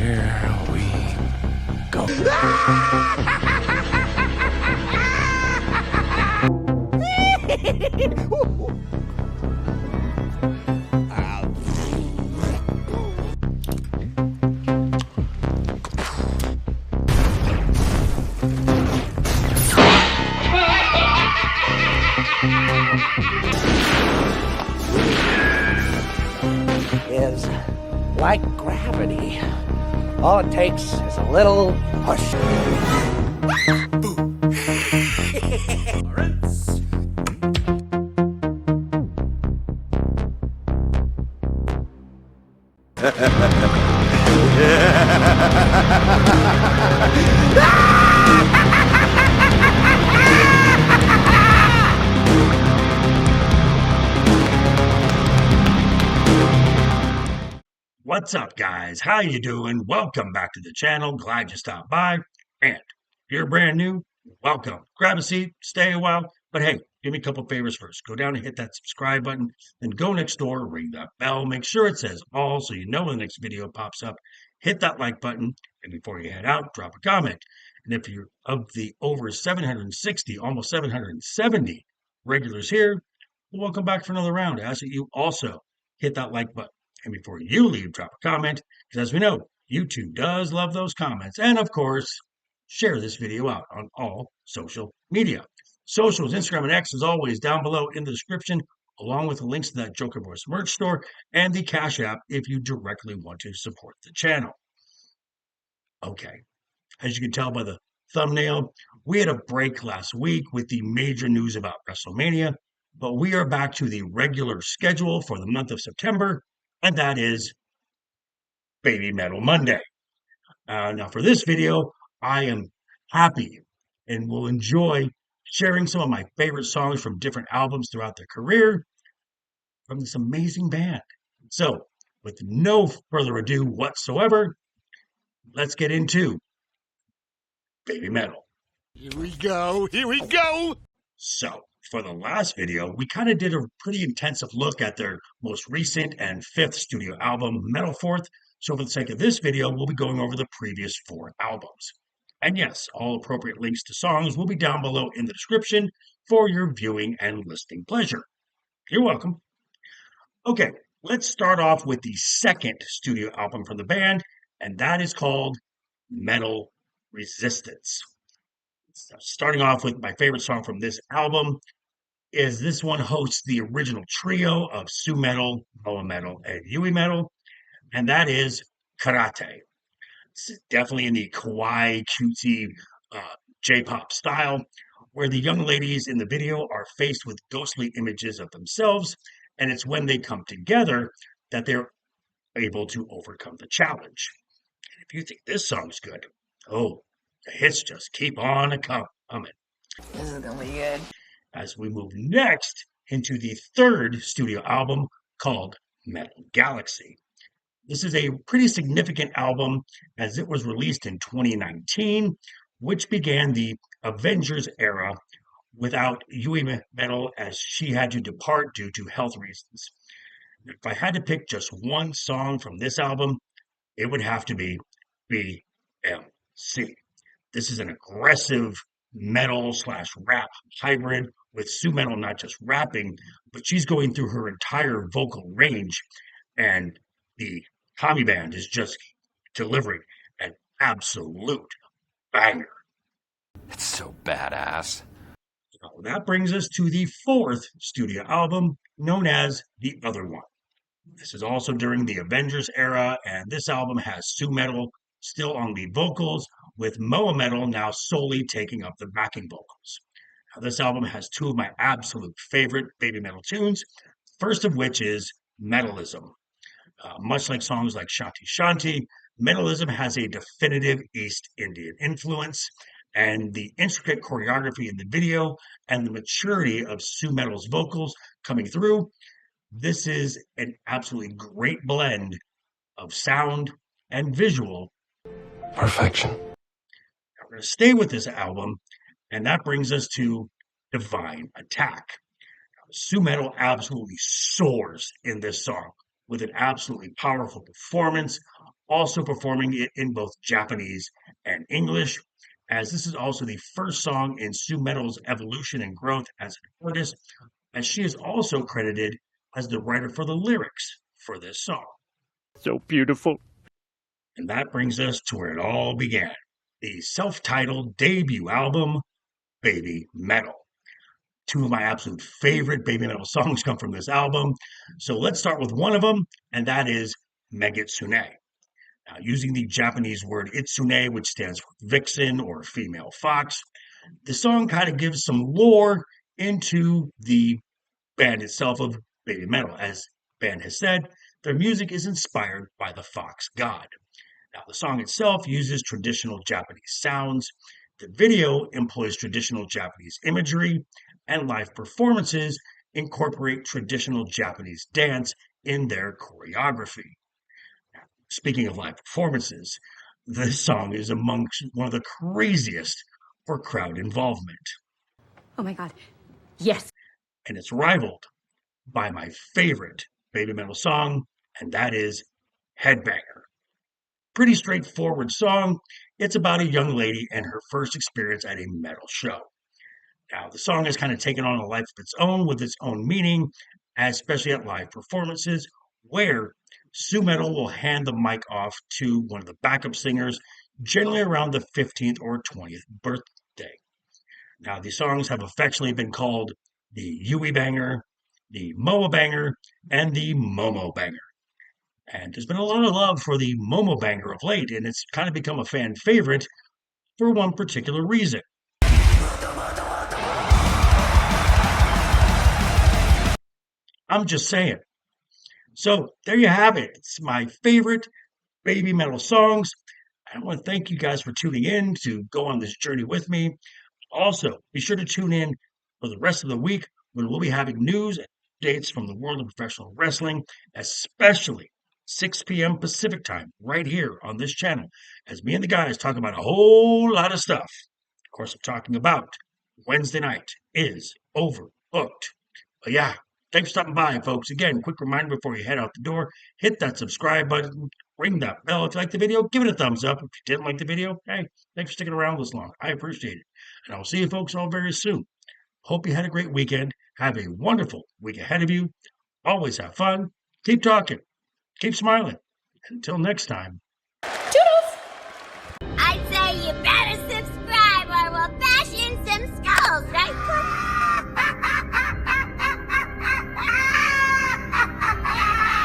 Here we go. Is like gravity. All it takes is a little push. What's up, guys? How you doing? Welcome back to the channel. Glad you stopped by. And if you're brand new, welcome. Grab a seat, stay a while. But hey, give me a couple favors first. Go down and hit that subscribe button. Then go next door, ring that bell. Make sure it says all so you know when the next video pops up. Hit that like button. And before you head out, drop a comment. And if you're of the over 760, almost 770 regulars here, well, welcome back for another round. I ask that you also hit that like button. And before you leave, drop a comment, because as we know, YouTube does love those comments. And of course, share this video out on all social media. Socials, Instagram, and X, as always, down below in the description, along with the links to that Joker Voice merch store and the Cash App if you directly want to support the channel. Okay, as you can tell by the thumbnail, we had a break last week with the major news about WrestleMania, but we are back to the regular schedule for the month of September, and that is BabyMetal Monday. Now, for this video, I am happy and will enjoy sharing some of my favorite songs from different albums throughout their career from this amazing band. So, with no further ado whatsoever, let's get into BabyMetal. Here we go. Here we go. So, for the last video, we kind of did a pretty intensive look at their most recent and fifth studio album, Metal Fourth. So for the sake of this video, we'll be going over the previous four albums. And yes, all appropriate links to songs will be down below in the description for your viewing and listening pleasure. You're welcome. Okay, let's start off with the second studio album from the band, and that is called Metal Resistance. So starting off with my favorite song from this album is this one hosts the original trio of Su-metal, Moa-metal, and Yui-metal, and that is Karate. It's definitely in the kawaii, cutesy J-pop style, where the young ladies in the video are faced with ghostly images of themselves, and it's when they come together that they're able to overcome the challenge. And if you think this song's good, oh, the hits just keep on coming. This is gonna be good. As we move next into the third studio album called Metal Galaxy. This is a pretty significant album as it was released in 2019, which began the Avengers era without Yui Metal as she had to depart due to health reasons. If I had to pick just one song from this album, it would have to be BxMxCx. This is an aggressive metal/rap hybrid with Su-metal not just rapping, but she's going through her entire vocal range, and the Tommy band is just delivering an absolute banger. It's so badass. So that brings us to the fourth studio album, known as The Other One. This is also during the Avengers era, and this album has Su-metal still on the vocals, with Moa-metal now solely taking up the backing vocals. Now, this album has two of my absolute favorite BabyMetal tunes, first of which is Metalizm. Much like songs like Shanti Shanti, Metalizm has a definitive East Indian influence, and the intricate choreography in the video and the maturity of Su-metal's vocals coming through, this is an absolutely great blend of sound and visual Perfection. Now, we're going to stay with this album, and that brings us to Dvne Attck. Su-metal absolutely soars in this song with an absolutely powerful performance, also performing it in both Japanese and English, as this is also the first song in Sue Metal's evolution and growth as an artist, as she is also credited as the writer for the lyrics for this song. So beautiful. And that brings us to where it all began, the self-titled debut album, BabyMetal. Two of my absolute favorite BabyMetal songs come from this album. So let's start with one of them, and that is Megitsune. Now, using the Japanese word itsune, which stands for vixen or female fox, the song kind of gives some lore into the band itself of BabyMetal. As the band has said, their music is inspired by the fox god. Now, the song itself uses traditional Japanese sounds. The video employs traditional Japanese imagery, and live performances incorporate traditional Japanese dance in their choreography. Speaking of live performances, this song is amongst one of the craziest for crowd involvement. Oh my God. Yes. And it's rivaled by my favorite BabyMetal song, and that is Headbanger. Pretty straightforward song. It's about a young lady and her first experience at a metal show. Now, the song has kind of taken on a life of its own with its own meaning, especially at live performances, where Sue Metal will hand the mic off to one of the backup singers, generally around the 15th or 20th birthday. Now, these songs have affectionately been called the Yui Banger, the Moa Banger, and the Momo Banger. And there's been a lot of love for the Momo Banger of late, and it's kind of become a fan favorite for one particular reason. I'm just saying. So there you have it. It's my favorite BabyMetal songs. I want to thank you guys for tuning in to go on this journey with me. Also, be sure to tune in for the rest of the week when we'll be having news and updates from the world of professional wrestling, especially 6 p.m. Pacific time, right here on this channel, as me and the guys talk about a whole lot of stuff. Of course, I'm talking about Wednesday night is overbooked. But yeah, thanks for stopping by, folks. Again, quick reminder before you head out the door, hit that subscribe button, ring that bell. If you like the video, give it a thumbs up. If you didn't like the video, hey, thanks for sticking around this long. I appreciate it. And I'll see you folks all very soon. Hope you had a great weekend. Have a wonderful week ahead of you. Always have fun. Keep talking. Keep smiling. Until next time,